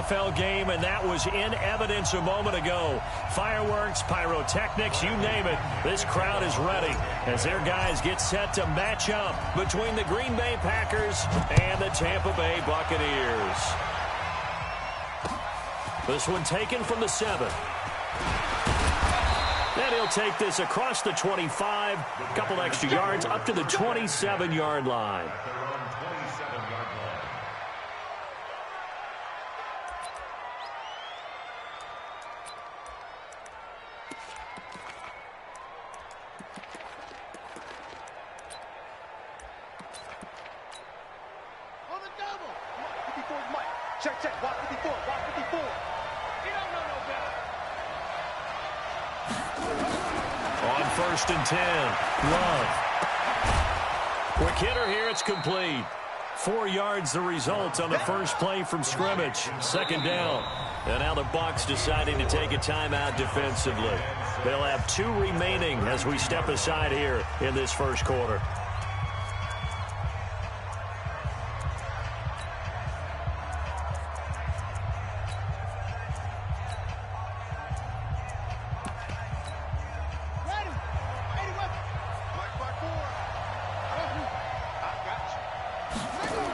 NFL game, and that was in evidence a moment ago. Fireworks, pyrotechnics, you name it. This crowd is ready as their guys get set to match up between the Green Bay Packers and the Tampa Bay Buccaneers. This one taken from the 7. And he'll take this across the 25, a couple extra yards up to the 27-yard line. On the double. 54 Mike. Check. Walk 54. Walk 54. You don't know no better. On 1st and 10, Love. Quick hitter here, it's complete. 4 yards the result on the first play from scrimmage. 2nd down. And now the Bucs deciding to take a timeout defensively. They'll have 2 remaining as we step aside here in this first quarter.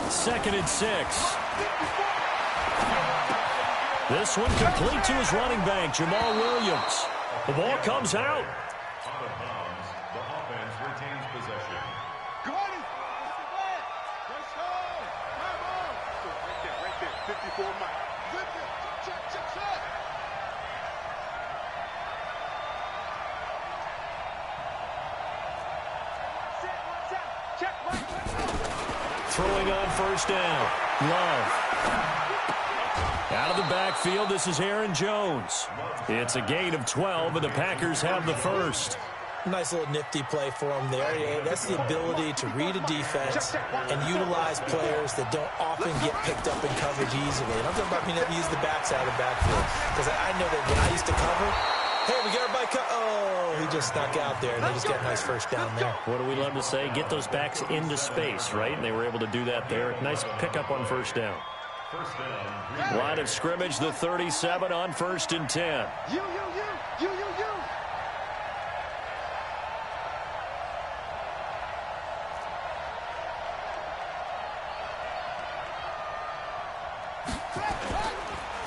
Second and 6. This one complete to his running back, Jamal Williams. The ball comes out. The offense retains possession. Right there. 54 Mike. Check. Throwing on 1st down. Love. Out of the backfield, this is Aaron Jones. It's a gain of 12, and the Packers have the first. Nice little nifty play for him there. That's the ability to read a defense and utilize players that don't often get picked up in coverage easily. And I'm talking about being able to use the backs out of the backfield. Because I know that when I used to cover, hey, we got everybody oh, he just snuck out there, and they just got a nice first down there. What do we love to say? Get those backs into space, right? And they were able to do that there. Nice pickup on 1st down. Line of scrimmage, the 37 on 1st and 10. You.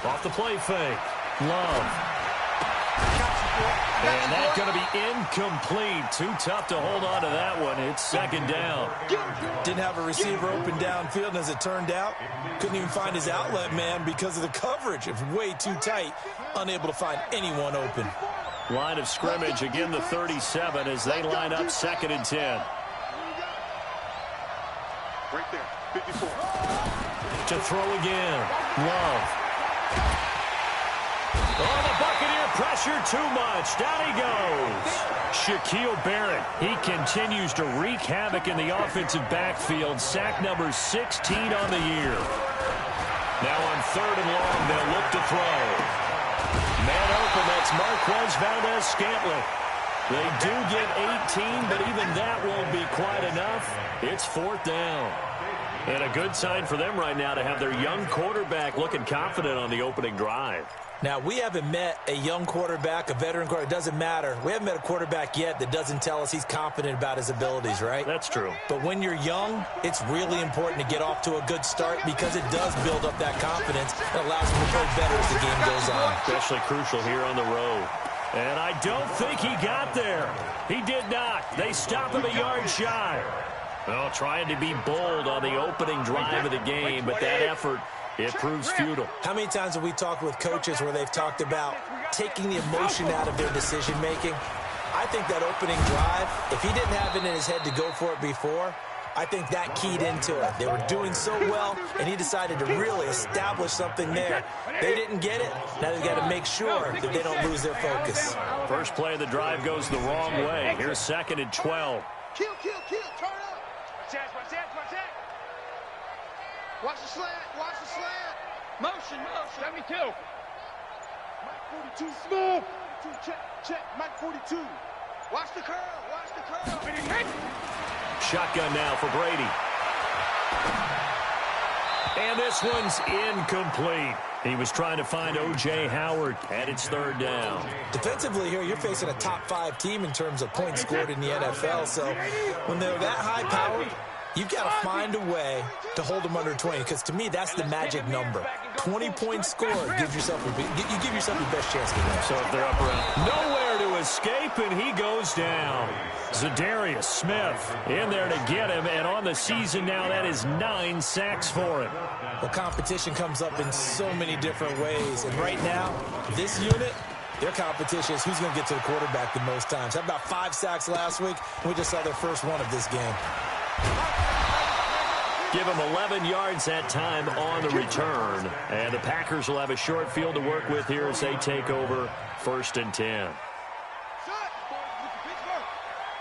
Off the play fake. Love. And that's going to be incomplete. Too tough to hold on to that one. It's 2nd down. Didn't have a receiver open downfield, and as it turned out, couldn't even find his outlet man because of the coverage. It's way too tight, unable to find anyone open. Line of scrimmage, again the 37 as they line up 2nd and 10. Right there, 54. To throw again. Love. Oh, the Buccaneer pressure too much. Down he goes. Shaquille Barrett. He continues to wreak havoc in the offensive backfield. Sack number 16 on the year. Now on 3rd and long, they'll look to throw. Man open, that's Marquez Valdez-Scantling. They do get 18, but even that won't be quite enough. It's 4th down. And a good sign for them right now to have their young quarterback looking confident on the opening drive. Now, we haven't met a young quarterback, a veteran quarterback. It doesn't matter. We haven't met a quarterback yet that doesn't tell us he's confident about his abilities, right? That's true. But when you're young, it's really important to get off to a good start because it does build up that confidence that allows him to play better as the game goes on. Especially crucial here on the road. And I don't think he got there. He did not. They stop him a yard shy. Well, trying to be bold on the opening drive of the game, but that effort, it proves futile. How many times have we talked with coaches where they've talked about taking the emotion out of their decision-making? I think that opening drive, if he didn't have it in his head to go for it before, I think that keyed into it. They were doing so well, and he decided to really establish something there. They didn't get it. Now they've got to make sure that they don't lose their focus. First play of the drive goes the wrong way. Here's 2nd and 12. Kill. Turn up. Watch that. Watch the slant. Motion. 72. Mike 42, smooth. Check. Mike 42. Watch the curl. Shotgun now for Brady. And this one's incomplete. He was trying to find O.J. Howard, and it's third down. Defensively here, you're facing a top-5 team in terms of points scored in the NFL. So when they're that high-powered, you've got to find a way to hold them under 20, because to me, that's the magic number. 20 points scored gives yourself you give yourself your best chance to win. So if they're up around, nowhere to escape, and he goes down. Za'Darius Smith in there to get him, and on the season now, that is 9 sacks for him. Well, competition comes up in so many different ways, and right now, this unit, their competition is who's going to get to the quarterback the most times. Had about 5 sacks last week, and we just saw their first one of this game. Give him 11 yards that time on the return. And the Packers will have a short field to work with here as they take over 1st and 10.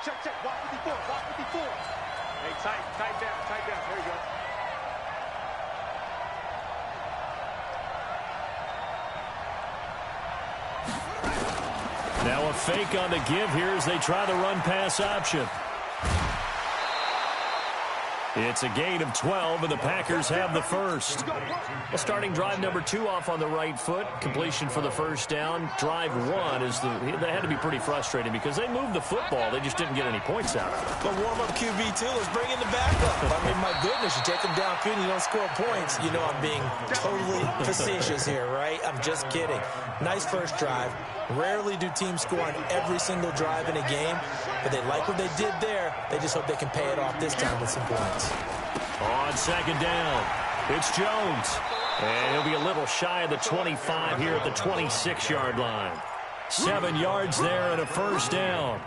Check. Walk 54. Hey, tight down. There you go. Now a fake on the give here as they try the run-pass option. It's a gain of 12, and the Packers have the first. Well, starting drive number 2 off on the right foot. Completion for the first down. Drive 1 is they had to be pretty frustrating because they moved the football. They just didn't get any points out of it. But warm-up QB2, let's bring in the backup. I mean, my goodness, you take them downfield and you don't score points. You know I'm being totally facetious here, right? I'm just kidding. Nice first drive. Rarely do teams score on every single drive in a game, but they like what they did there. They just hope they can pay it off this time with some points. On second down, it's Jones. And he'll be a little shy of the 25 here at the 26-yard line. 7 yards there and a first down.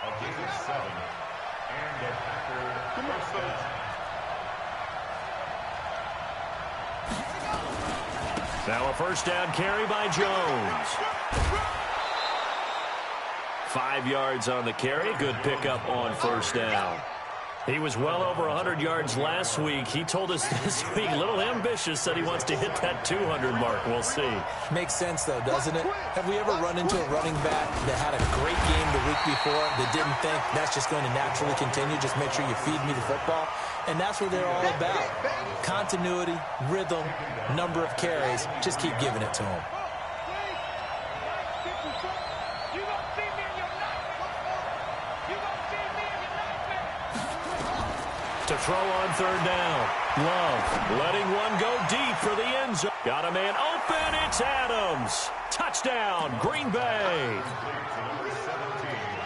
A gain of 7, and the Packers first. Now a first down carry by Jones. 5 yards on the carry. Good pickup on first down. He was well over 100 yards last week. He told us this week, a little ambitious, said he wants to hit that 200 mark. We'll see. Makes sense, though, doesn't it? Have we ever run into a running back that had a great game the week before that didn't think that's just going to naturally continue? Just make sure you feed me the football. And that's what they're all about. Continuity, rhythm, number of carries. Just keep giving it to them. To throw on third down. Love letting one go deep for the end zone. Got a man open. It's Adams. Touchdown, Green Bay.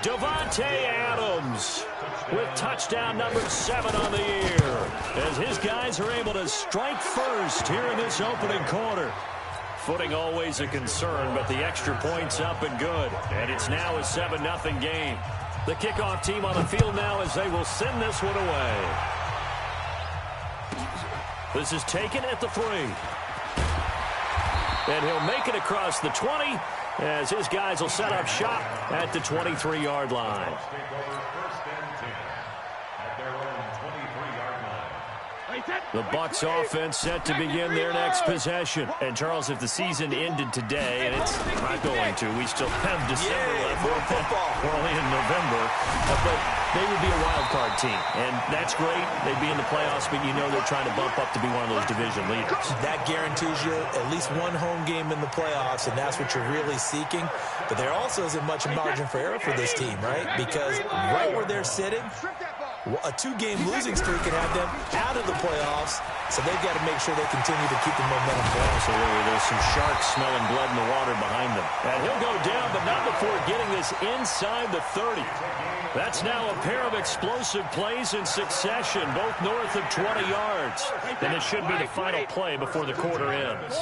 Davante Adams with touchdown number 7 on the year. As his guys are able to strike first here in this opening quarter. Footing always a concern, but the extra point's up and good. And it's now a 7-0 game. The kickoff team on the field now as they will send this one away. This is taken at the 3. And he'll make it across the 20 as his guys will set up shop at the 23-yard line. The Bucs offense set to begin their next possession. And, Charles, if the season ended today, and it's not going to, we still have December left. We're only in November. But they would be a wild card team. And that's great. They'd be in the playoffs, but you know they're trying to bump up to be one of those division leaders. That guarantees you at least one home game in the playoffs, and that's what you're really seeking. But there also isn't much margin for error for this team, right? Because right where they're sitting, a 2-game losing streak can have them out of the playoffs, so they've got to make sure they continue to keep the momentum going. Absolutely. There's some sharks smelling blood in the water behind them. And he'll go down, but not before getting this inside the 30. That's now a pair of explosive plays in succession, both north of 20 yards. And it should be the final play before the quarter ends.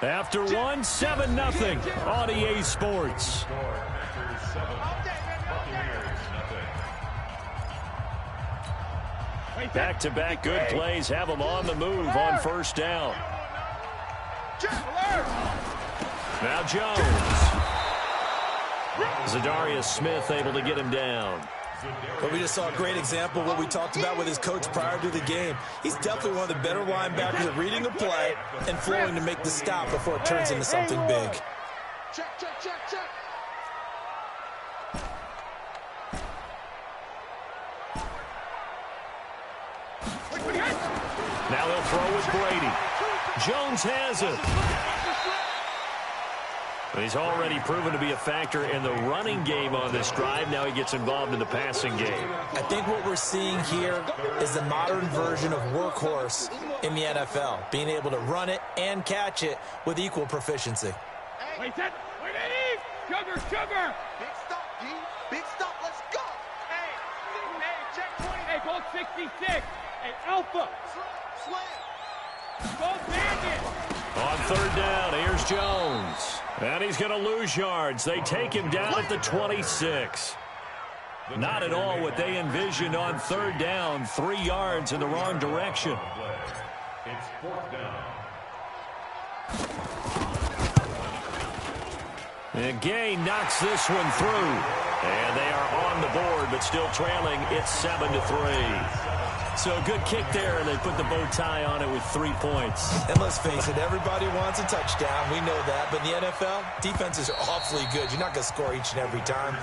After one, 7-0 on EA Sports. Back-to-back good plays have them on the move on first down. Now Jones. Za'Darius Smith able to get him down. But we just saw a great example of what we talked about with his coach prior to the game. He's definitely one of the better linebackers at reading a play and flowing to make the stop before it turns into something big. Check. Now they'll throw Brady. Jones has it. He's already proven to be a factor in the running game on this drive. Now he gets involved in the passing game. I think what we're seeing here is the modern version of workhorse in the NFL, being able to run it and catch it with equal proficiency. Wait, sugar. Big stop, D. Big stop. Let's go. Hey, check 20. Hey, go 66. Hey, Alpha. Slam. Go bandit. On third down, here's Jones. And he's going to lose yards. They take him down at the 26. Not at all what they envisioned on third down. 3 yards in the wrong direction. It's fourth down. And Gay knocks this one through. And they are on the board, but still trailing. It's 7-3. So a good kick there, and they put the bow tie on it with 3 points. And let's face it, everybody wants a touchdown. We know that. But in the NFL, defenses are awfully good. You're not going to score each and every time.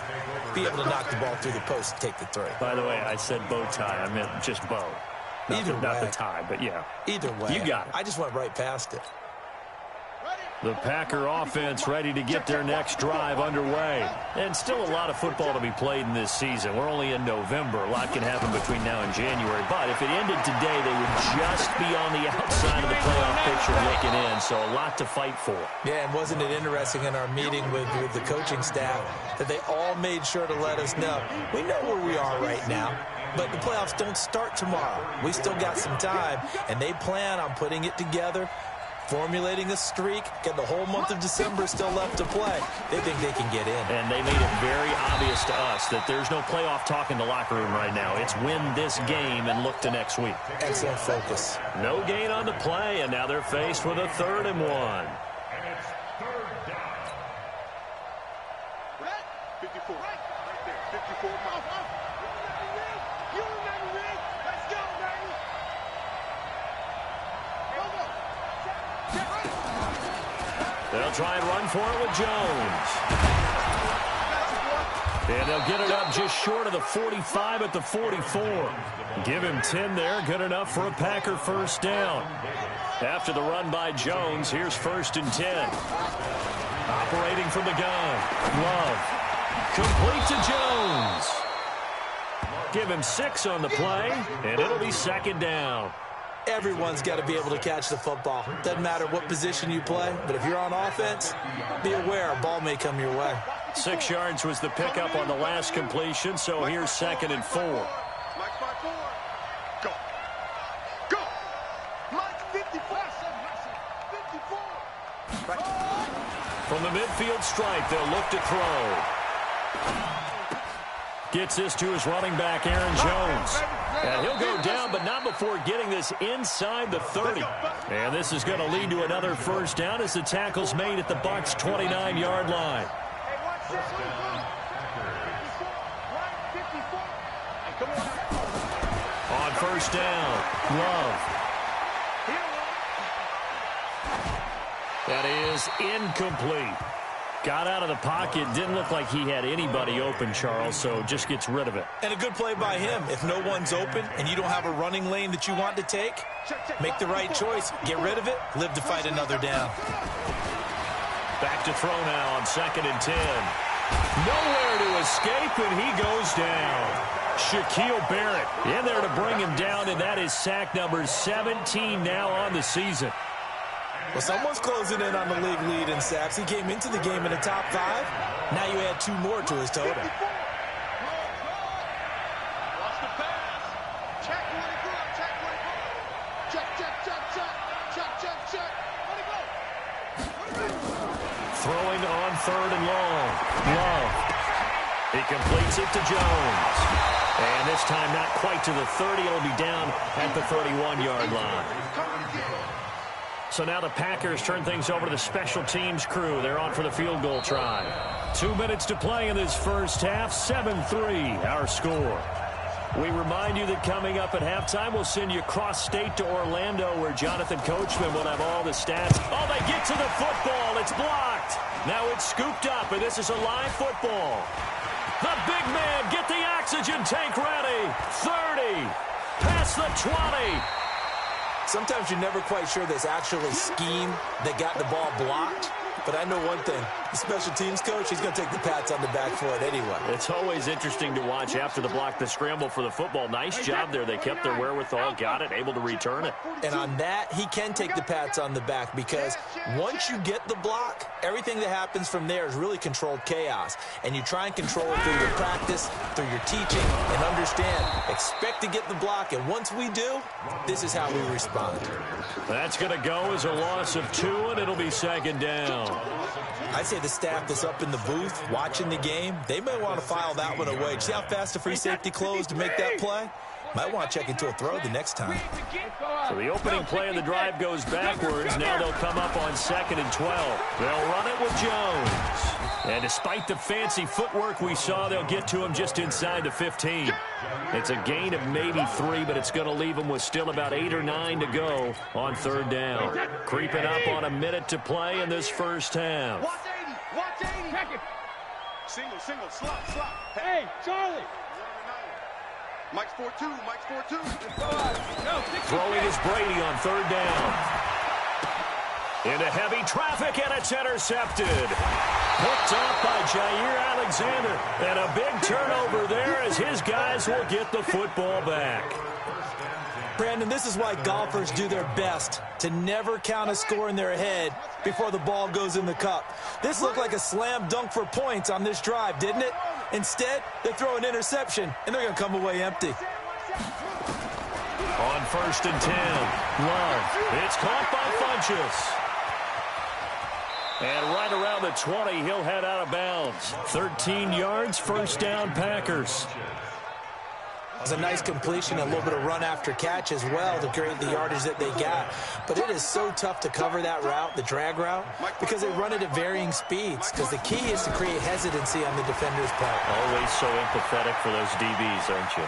Be able to knock the ball through the post and take the 3. By the way, I said bow tie. I meant just bow. Not the tie, but yeah. Either way. You got it. I just went right past it. The Packer offense ready to get their next drive underway. And still a lot of football to be played in this season. We're only in November. A lot can happen between now and January. But if it ended today, they would just be on the outside of the playoff picture looking in. So a lot to fight for. Yeah, and wasn't it interesting in our meeting with the coaching staff that they all made sure to let us know. We know where we are right now, but the playoffs don't start tomorrow. We still got some time, and they plan on putting it together, formulating a streak, get the whole month of December still left to play. They think they can get in. And they made it very obvious to us that there's no playoff talk in the locker room right now. It's win this game and look to next week. Excellent focus. No gain on the play, and now they're faced with a 3rd and 1. And it's third down. 54. Right there. 54. You remember me. Let's go, baby. They'll try and run for it with Jones. And they'll get it up just short of the 45 at the 44. Give him 10 there. Good enough for a Packer first down. After the run by Jones, here's 1st and 10. Operating from the gun. Love. Complete to Jones. Give him 6 on the play, and it'll be 2nd down. Everyone's got to be able to catch the football. Doesn't matter what position you play, but if you're on offense, be aware a ball may come your way. 6 yards was the pickup on the last completion, so here's 2nd and 4. Mike 5-4. Go. Go. Mike 54. 54. From the midfield stripe, they'll look to throw. Gets this to his running back, Aaron Jones. And he'll go down, but not before getting this inside the 30. And this is going to lead to another first down as the tackle's made at the Bucs' 29-yard line. On first down, Love. That is incomplete. Got out of the pocket. Didn't look like he had anybody open, Charles, so just gets rid of it. And a good play by him. If no one's open and you don't have a running lane that you want to take, make the right choice. Get rid of it. Live to fight another down. Back to throw now on 2nd and 10. Nowhere to escape, and he goes down. Shaquille Barrett in there to bring him down, and that is sack number 17 now on the season. Well, someone's closing in on the league lead in sacks. He came into the game in the top 5. Now you add 2 more to his total. Watch the pass. Check, let it go. Check, let it go. Check. Let it go. Throwing on 3rd and long. Love. He completes it to Jones. And this time not quite to the 30. It'll be down at the 31-yard line. So now the Packers turn things over to the special teams crew. They're on for the field goal try. 2 minutes to play in this first half. 7-3 our score. We remind you that coming up at halftime, we'll send you cross-state to Orlando, where Jonathan Coachman will have all the stats. Oh, they get to the football. It's blocked. Now it's scooped up, and this is a live football. The big man, get the oxygen tank ready. 30, past the 20. Sometimes you're never quite sure there's actually scheme that got the ball blocked. But I know one thing. The special teams coach, he's going to take the pats on the back for it anyway. It's always interesting to watch after the block, the scramble for the football. Nice job there. They kept their wherewithal, got it, able to return it. And on that, he can take the pats on the back because once you get the block, everything that happens from there is really controlled chaos. And you try and control it through your practice, through your teaching, and understand, expect to get the block. And once we do, this is how we respond. That's going to go as a loss of 2, and it'll be second down. I'd say the staff that's up in the booth watching the game, they may want to file that one away. See how fast the free safety closed to make that play? Might want to check into a throw the next time. So the opening play of the drive goes backwards. Now they'll come up on 2nd and 12. They'll run it with Jones. And despite the fancy footwork we saw, they'll get to him just inside the 15. It's a gain of maybe 3, but it's going to leave them with still about 8 or 9 to go on 3rd down. Creeping up on a minute to play in this first half. Watch 80. Watch 80. Check it. Single. Slot. Hey, Charlie. Mike's 4-2. Throwing is Brady on 3rd down. Into heavy traffic, and it's intercepted. Picked off by Jair Alexander. And a big turnover there as his guys will get the football back. Brandon, this is why golfers do their best to never count a score in their head before the ball goes in the cup. This looked like a slam dunk for points on this drive, didn't it? Instead, they throw an interception, and they're going to come away empty. On 1st and 10, Love. It's caught by Funchess. And right around the 20, he'll head out of bounds. 13 yards, 1st down, Packers. It was a nice completion, a little bit of run after catch as well to create the yardage that they got. But it is so tough to cover that route, the drag route, because they run it at varying speeds. Because the key is to create hesitancy on the defender's part. Always so empathetic for those DBs, aren't you?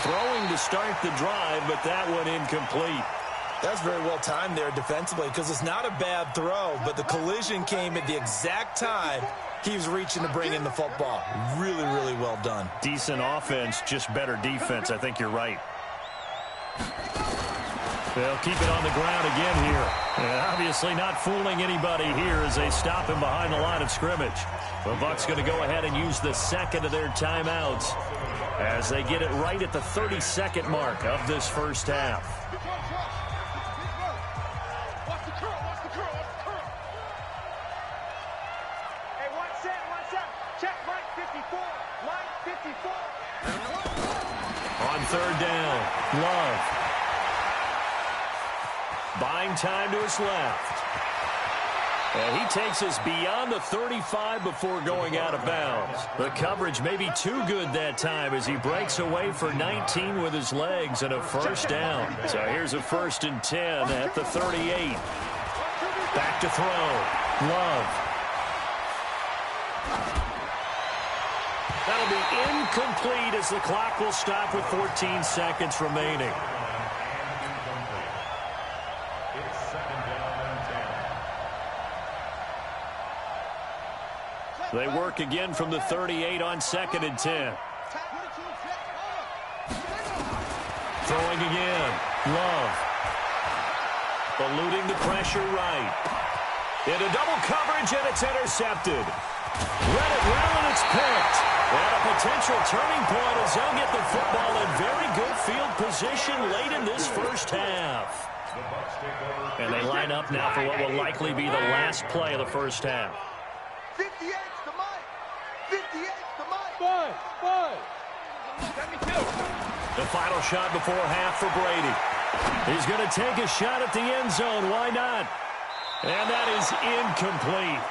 Throwing to start the drive, but that one incomplete. That's very well timed there defensively because it's not a bad throw, but the collision came at the exact time he was reaching to bring in the football. Really, really well done. Decent offense, just better defense. I think you're right. They'll keep it on the ground again here. And obviously not fooling anybody here as they stop him behind the line of scrimmage. The Bucs going to go ahead and use the second of their timeouts as they get it right at the 32nd mark of this first half. On 3rd down, Love. Buying time to his left. And he takes us beyond the 35 before going out of bounds. The coverage may be too good that time as he breaks away for 19 with his legs and a 1st down. So here's a 1st and 10 at the 38. Back to throw. Love. That'll be incomplete as the clock will stop with 14 seconds remaining. They work again from the 38 on 2nd and 10. Throwing again. Love. Eluding the pressure right. Into double coverage, and it's intercepted. Read it well, and it's picked. And a potential turning point as they'll get the football in very good field position late in this first half. And they line up now for what will likely be the last play of the first half. 58 to Mike. 58 to Mike. Five. The final shot before half for Brady. He's going to take a shot at the end zone. Why not? And that is incomplete.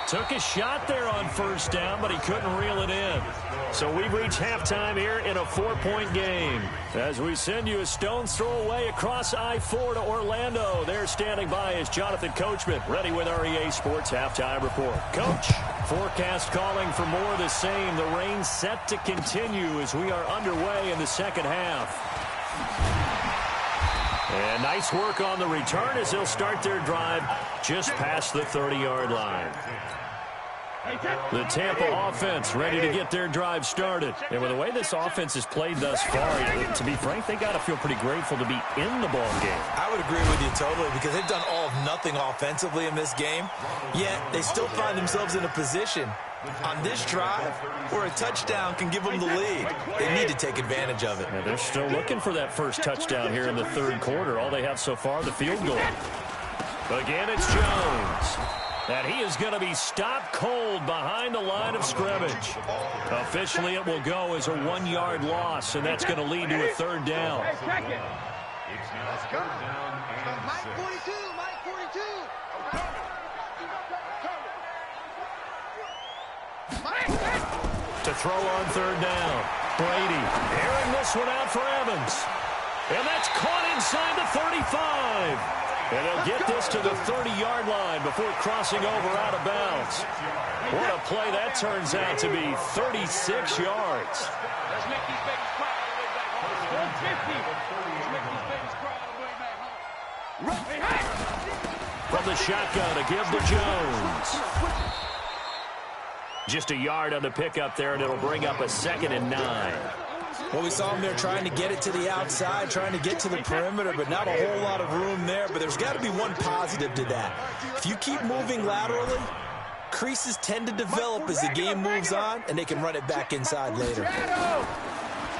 Took a shot there on 1st down, but he couldn't reel it in. So we've reached halftime here in a 4-point game. As we send you a stone's throw away across I-4 to Orlando. There standing by is Jonathan Coachman, ready with our EA Sports Halftime Report. Coach, forecast calling for more of the same. The rain set to continue as we are underway in the second half. And nice work on the return as they'll start their drive just past the 30-yard line. The Tampa offense ready to get their drive started. And with the way this offense has played thus far, to be frank, they got to feel pretty grateful to be in the ball game. I would agree with you totally because they've done all of nothing offensively in this game, yet they still find themselves in a position on this drive where a touchdown can give them the lead. They need to take advantage of it. Yeah, they're still looking for that first touchdown here in the third quarter. All they have so far, the field goal. Again, it's Jones. And he is going to be stopped cold behind the line of scrimmage. Officially, it will go as a 1-yard loss, and that's going to lead to a third down. It's now third down and Mike 42, Mike 42. To throw on third down. Brady airing this one out for Evans. And that's caught inside the 35. And they'll get this to the 30-yard line before crossing over out of bounds. What a play that turns out to be, 36 yards. Let's make these babies cry all the way back home. 150. Let's make these babies cry all the way back home. From the shotgun, a give to Jones. Just a yard on the pickup there, and it'll bring up a 2nd and 9. Well, we saw him there trying to get it to the outside, trying to get to the perimeter, but not a whole lot of room there. But there's got to be one positive to that. If you keep moving laterally, creases tend to develop as the game moves on, and they can run it back inside later.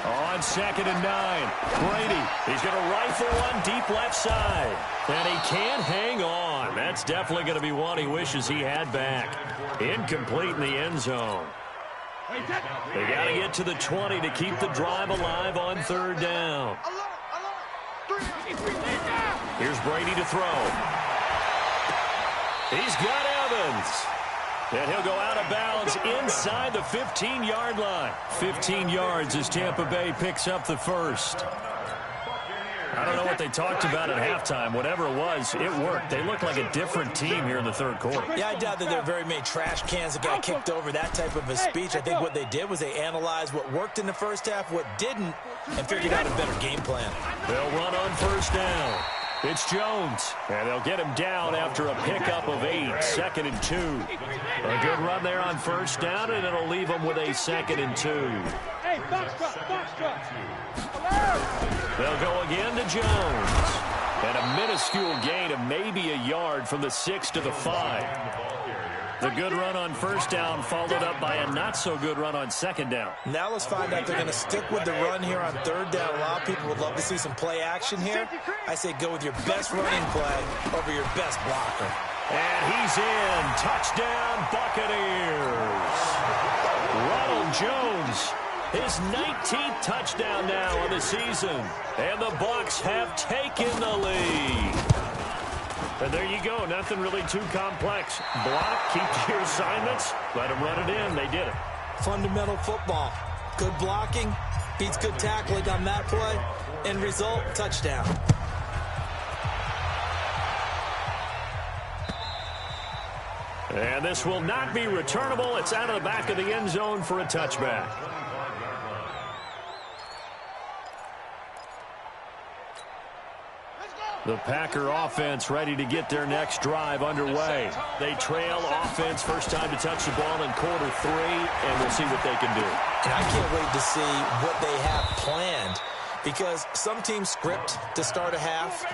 On 2nd and 9, Brady, he's going to rifle one deep left side. And he can't hang on. That's definitely going to be one he wishes he had back. Incomplete in the end zone. They got to get to the 20 to keep the drive alive on third down. Here's Brady to throw. He's got Evans. And he'll go out of bounds inside the 15-yard line. 15 yards as Tampa Bay picks up the first. I don't know what they talked about at halftime. Whatever it was, it worked. They look like a different team here in the third quarter. Yeah, I doubt that there are very many trash cans that got kicked over, that type of a speech. I think what they did was they analyzed what worked in the first half, what didn't, and figured out a better game plan. They'll run on first down. It's Jones, and they'll get him down after a pickup of 8, 2nd and 2. A good run there on first down, and it'll leave them with a 2nd and 2. Hey, box truck. They'll go again to Jones. And a minuscule gain of maybe a yard from the 6 to the 5. The good run on first down followed up by a not-so-good run on second down. Now let's find out if they're going to stick with the run here on third down. A lot of people would love to see some play action here. I say go with your best running play over your best blocker. And he's in. Touchdown, Buccaneers. Ronald Jones, his 19th touchdown now on the season. And the Bucs have taken the lead. And there you go. Nothing really too complex. Block, keep to your assignments, let them run it in. They did it. Fundamental football. Good blocking beats good tackling on that play. End result, touchdown. And this will not be returnable. It's out of the back of the end zone for a touchback. The Packer offense ready to get their next drive underway. They trail offense, first time to touch the ball in quarter 3, and we'll see what they can do. And I can't wait to see what they have planned, because some teams script to start a half.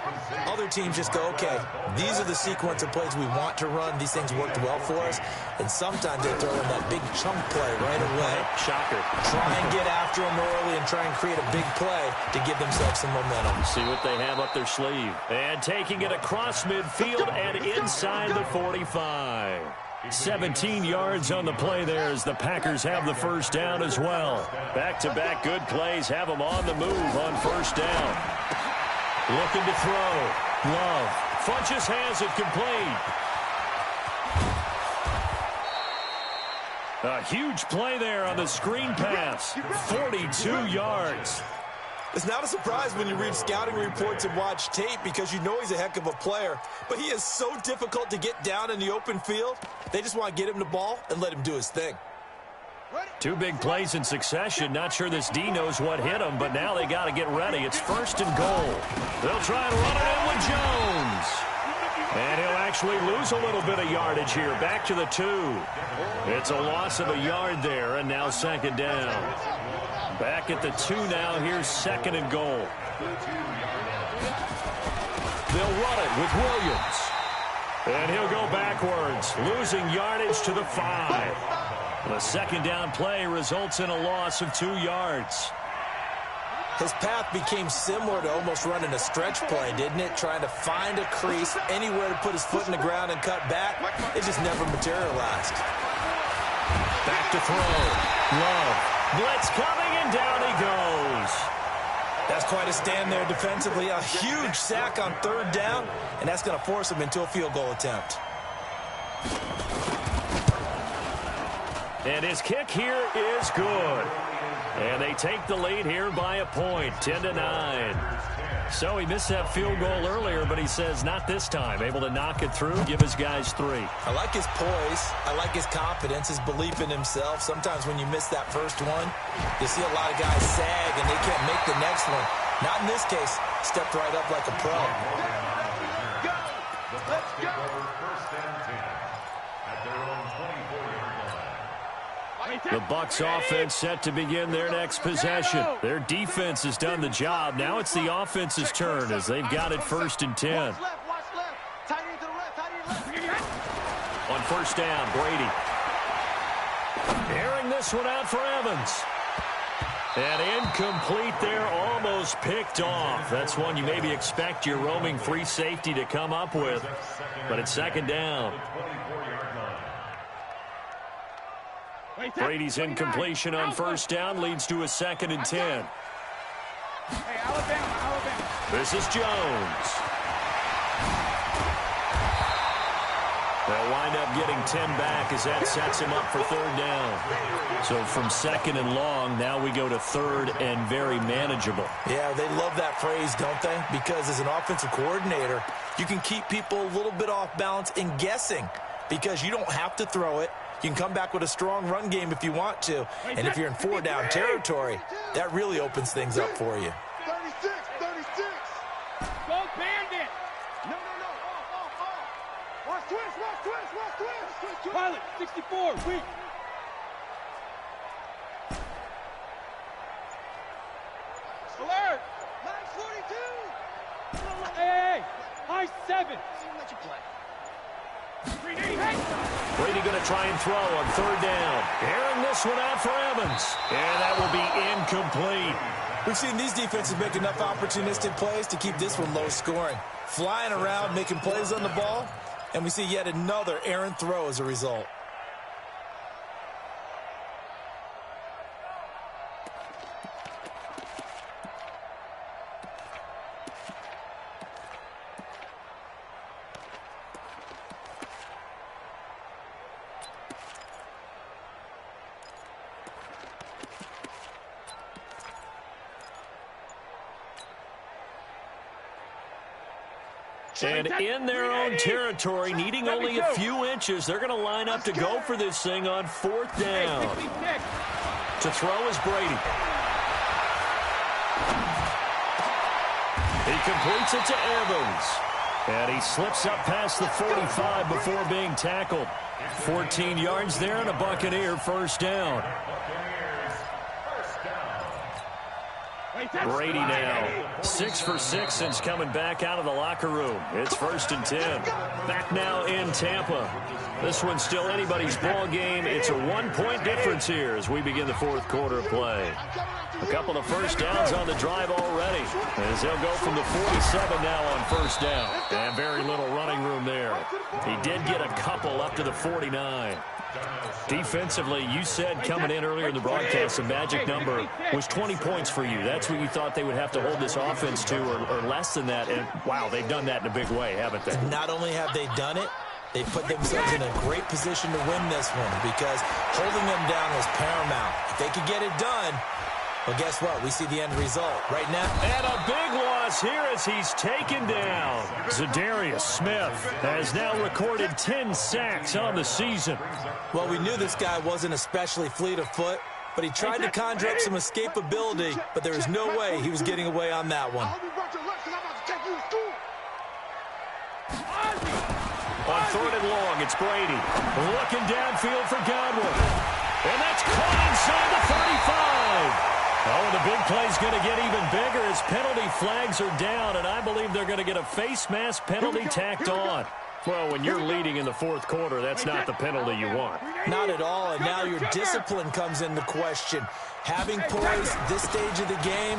Other teams just go, okay, these are the sequence of plays we want to run. These things worked well for us. And sometimes they throw in that big chunk play right away. Shocker. Try and get after them early and try and create a big play to give themselves some momentum. See what they have up their sleeve. And taking it across midfield and inside the 45. 17 yards on the play there as the Packers have the first down as well. Back-to-back good plays have them on the move on first down. Looking to throw. Love. Funches has it complete. A huge play there on the screen pass. 42 yards. It's not a surprise when you read scouting reports and watch tape, because you know he's a heck of a player. But he is so difficult to get down in the open field. They just want to get him the ball and let him do his thing. 2 big plays in succession. Not sure this D knows what hit him, but now they got to get ready. It's first and goal. They'll try and run it in with Jones. And he'll actually lose a little bit of yardage here. Back to the 2. It's a loss of a yard there, and now second down. Back at the 2 now. Here's second and goal. They'll run it with Williams. And he'll go backwards, losing yardage to the 5. The second down play results in a loss of 2 yards. His path became similar to almost running a stretch play, didn't it? Trying to find a crease, anywhere to put his foot in the ground and cut back. It just never materialized. Back to throw. Love. Blitz coming, and down he goes. That's quite a stand there defensively. A huge sack on third down, and that's going to force him into a field goal attempt. And his kick here is good. And they take the lead here by a point, 10-9. So he missed that field goal earlier, but he says not this time. Able to knock it through, give his guys 3. I like his poise. I like his confidence, his belief in himself. Sometimes when you miss that first one, you see a lot of guys sag and they can't make the next one. Not in this case. Stepped right up like a pro. Let's go. First and 10 at their own 24-yard line. The Bucs offense set to begin their next possession. Their defense has done the job. Now it's the offense's turn as they've got it first and 10. On first down, Brady. Airing this one out for Evans. And incomplete there, almost picked off. That's one you maybe expect your roaming free safety to come up with. But it's second down. Brady's incompletion on first down leads to a second and 10. Hey, Alabama. This is Jones. They'll wind up getting 10 back as that sets him up for third down. So from second and long, now we go to third and very manageable. Yeah, they love that phrase, don't they? Because as an offensive coordinator, you can keep people a little bit off balance in guessing because you don't have to throw it. You can come back with a strong run game if you want to. And if you're in 4-down territory, that really opens things up for you. 36. Go Bandit. No. Watch twist. Pilot, 64, weak. Alert. 942. Hey, high 7. Let you play. Brady going to try and throw on third down. Airing this one out for Evans. And that will be incomplete. We've seen these defenses make enough opportunistic plays to keep this one low scoring. Flying around, making plays on the ball, and we see yet another errant throw as a result. And in their own territory, needing only a few inches, they're going to line up to go for this thing on fourth down. To throw is Brady. He completes it to Evans. And he slips up past the 45 before being tackled. 14 yards there and a Buccaneer first down. Brady now 6 for 6 since coming back out of the locker room. It's first and 10. Back now in Tampa. This one's still anybody's ball game. It's a 1-point difference here as we begin the fourth quarter of play. A couple of first downs on the drive already as they'll go from the 47 now on first down. And very little running room there. He did get a couple up to the 49. Defensively, you said coming in earlier in the broadcast, the magic number was 20 points for you. That's what you thought they would have to hold this offense to, or less than that. And, wow, they've done that in a big way, haven't they? Not only have they done it, they put themselves in a great position to win this one because holding them down was paramount. If they could get it done, well, guess what? We see the end result right now. And a big loss here as he's taken down. Zadarius Smith has now recorded 10 sacks on the season. Well, we knew this guy wasn't especially fleet of foot, but he tried to conjure up some escapability, but there was no way he was getting away on that one. 3rd and long. It's Brady looking downfield for Godwin. And that's caught inside the 35. Oh, and the big play's going to get even bigger as penalty flags are down, and I believe they're going to get a face mask penalty tacked on. Well, when you're leading in the 4th quarter, that's not the penalty you want. Not at all, and now your discipline comes into question. Having poise this stage of the game,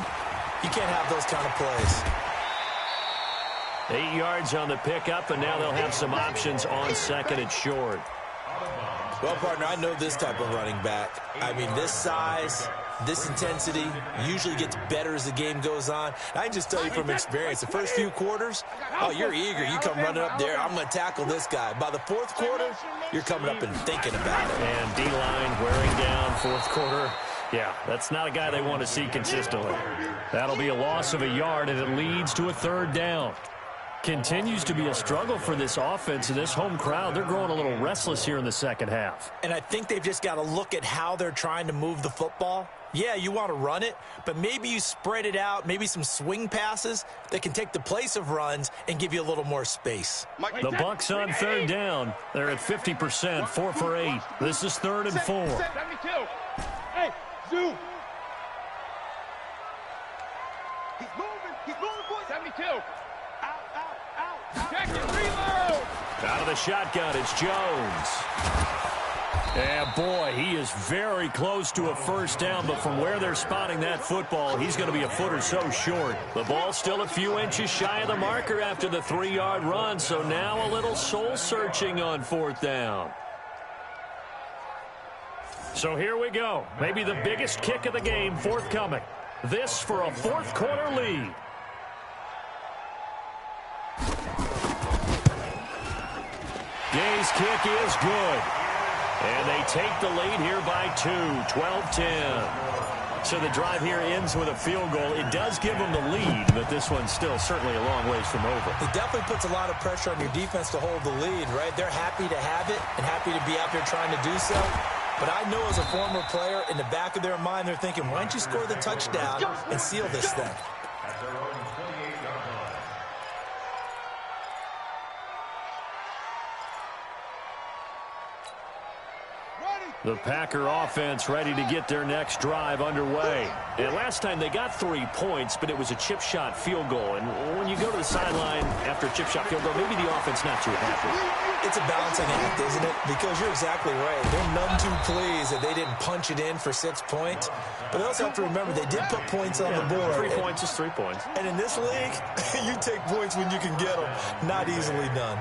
you can't have those kind of plays. 8 yards on the pickup, and now they'll have some options on 2nd and short. Well, partner, I know this type of running back. I mean, this size, this intensity usually gets better as the game goes on. I can just tell you from experience, the first few quarters, oh, you're eager. You come running up there, I'm going to tackle this guy. By the 4th quarter, you're coming up and thinking about it. And D-line wearing down 4th quarter. Yeah, that's not a guy they want to see consistently. That'll be a loss of a yard, and it leads to a 3rd down. Continues to be a struggle for this offense and this home crowd. They're growing a little restless here in the 2nd half. And I think they've just got to look at how they're trying to move the football. Yeah, you want to run it, but maybe you spread it out, maybe some swing passes that can take the place of runs and give you a little more space. The Bucs on 3rd down. They're at 50%, 4 for 8. This is 3rd and 4. 72. Hey, zoom. He's moving, boys. 72. Check it, reload! Out of the shotgun, it's Jones. And boy, he is very close to a 1st down, but from where they're spotting that football, he's going to be a foot or so short. The ball's still a few inches shy of the marker after the 3-yard run, so now a little soul-searching on 4th down. So here we go. Maybe the biggest kick of the game forthcoming. This for a 4th quarter lead. Gay's kick is good. And they take the lead here by 2, 12-10. So the drive here ends with a field goal. It does give them the lead, but this one's still certainly a long ways from over. It definitely puts a lot of pressure on your defense to hold the lead, right? They're happy to have it and happy to be out there trying to do so. But I know as a former player, in the back of their mind, they're thinking, why don't you score the touchdown and seal this thing? The Packer offense ready to get their next drive underway. And last time they got 3 points, but it was a chip shot field goal. And when you go to the sideline after a chip shot field goal, maybe the offense not too happy. It's a balancing act, isn't it? Because you're exactly right. They're none too pleased that they didn't punch it in for 6 points. But they also have to remember they did put points on the board. 3 points is 3 points. And in this league, you take points when you can get them. Not easily done.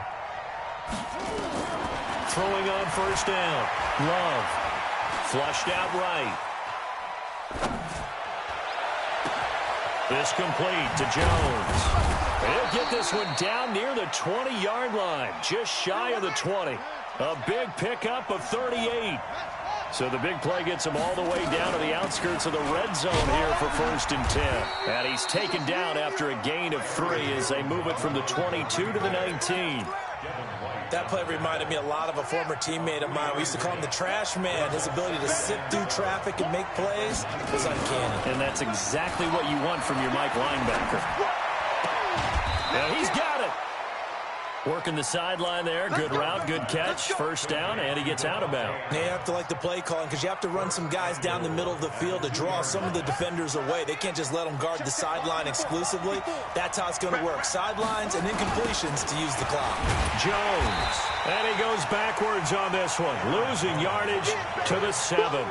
Throwing on 1st down. Love. Flushed out right. This complete to Jones. He'll get this one down near the 20-yard line. Just shy of the 20. A big pickup of 38. So the big play gets him all the way down to the outskirts of the red zone here for 1st and 10. And he's taken down after a gain of 3 as they move it from the 22 to the 19. That play reminded me a lot of a former teammate of mine. We used to call him the trash man. His ability to sift through traffic and make plays was uncanny. And that's exactly what you want from your Mike linebacker. Now he's got it. Working the sideline there. Good route, good catch. 1st down, and he gets out of bounds. Now you have to like the play calling because you have to run some guys down the middle of the field to draw some of the defenders away. They can't just let them guard the sideline exclusively. That's how it's going to work. Sidelines and then completions to use the clock. Jones. And he goes backwards on this one. Losing yardage to the 7.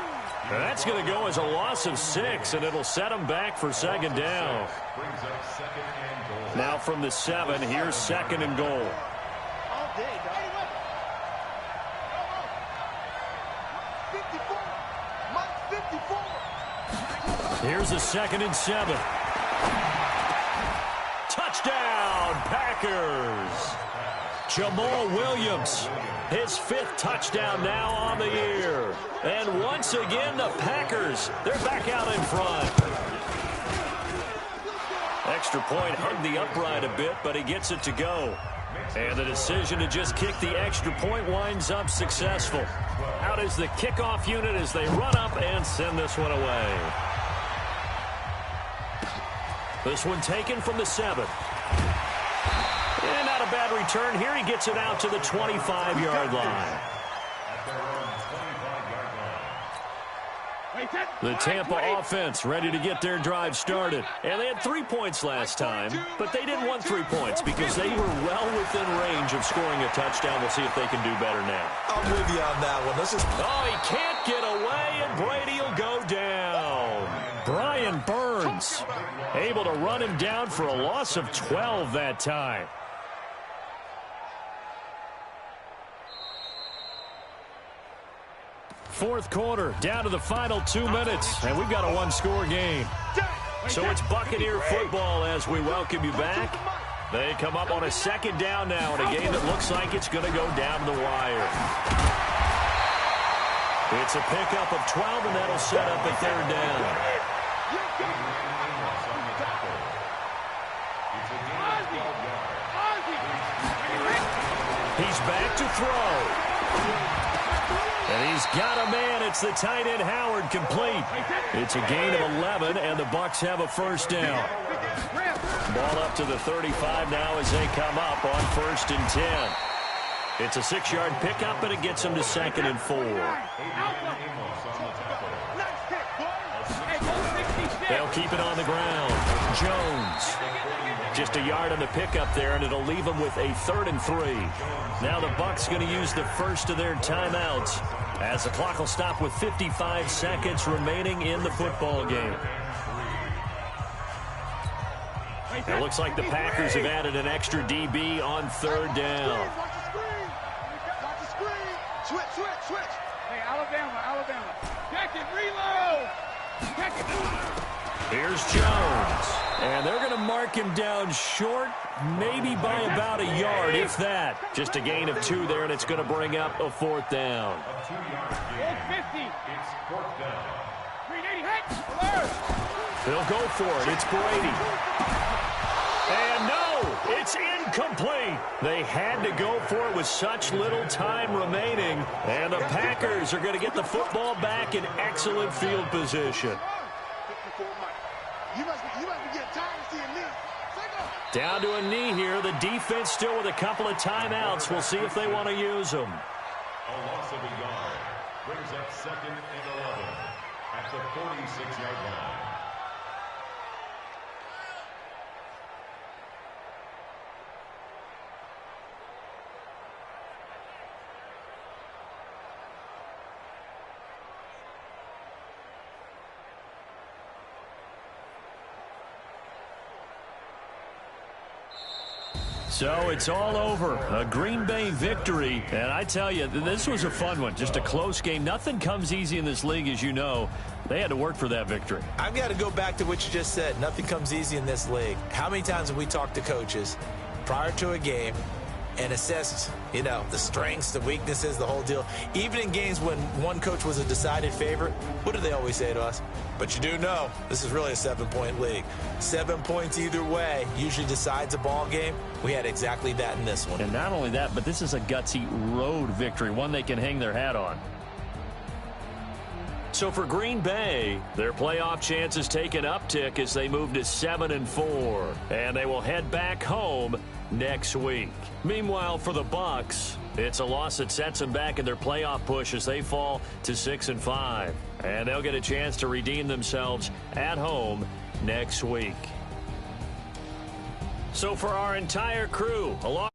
That's going to go as a loss of 6, and it'll set him back for 2nd down. Now from the 7, here's 2nd and goal. Here's a 2nd and 7. Touchdown, Packers. Jamal Williams, his 5th touchdown now on the year. And once again, the Packers, they're back out in front. Extra point hugged the upright a bit, but he gets it to go. And the decision to just kick the extra point winds up successful. Out is the kickoff unit as they run up and send this one away. This one taken from the 7. And not a bad return here. He gets it out to the 25-yard line. The Tampa offense ready to get their drive started. And they had 3 points last time, but they didn't want 3 points because they were well within range of scoring a touchdown. We'll see if they can do better now. I'm with you on that one. Oh, he can't get away, and Brady will go down. Brian Burns able to run him down for a loss of 12 that time. Fourth quarter, down to the final 2 minutes, and we've got a one-score game. So it's Buccaneer football as we welcome you back. They come up on a second down now in a game that looks like it's going to go down to the wire. It's a pickup of 12, and that'll set up a third down. He's back to throw. And he's got a man. It's the tight end Howard, complete. It's a gain of 11, and the Bucs have a first down. Ball up to the 35 now as they come up on 1st and 10. It's a 6-yard pickup, and it gets them to 2nd and 4. They'll keep it on the ground. Jones. Just a yard on the pickup there, and it'll leave them with a 3rd and 3. Now the Bucs going to use the first of their timeouts as the clock will stop with 55 seconds remaining in the football game. It looks like the Packers have added an extra DB on 3rd down. Switch. Hey, Alabama. Check it, reload. Check it. Here's Jones. And they're going to mark him down short, maybe by about a yard, if that. Just a gain of 2 there, and it's going to bring up a 4th down. They'll go for it. It's Brady. And no, it's incomplete. They had to go for it with such little time remaining. And the Packers are going to get the football back in excellent field position. Down to a knee here. The defense still with a couple of timeouts. We'll see if they want to use them. A loss of a yard brings up 2nd and 11 at the 46-yard line. So it's all over. A Green Bay victory. And I tell you, this was a fun one. Just a close game. Nothing comes easy in this league, as you know. They had to work for that victory. I've got to go back to what you just said. Nothing comes easy in this league. How many times have we talked to coaches prior to a game and assessed, the strengths, the weaknesses, the whole deal? Even in games when one coach was a decided favorite, what do they always say to us? But you do know this is really a 7-point league. 7 points either way usually decides a ball game. We had exactly that in this one. And not only that, but this is a gutsy road victory, one they can hang their hat on. So for Green Bay, their playoff chances take an uptick as they move to 7-4, and they will head back home next week. Meanwhile, for the Bucs, it's a loss that sets them back in their playoff push as they fall to 6-5, and they'll get a chance to redeem themselves at home next week. So for our entire crew, along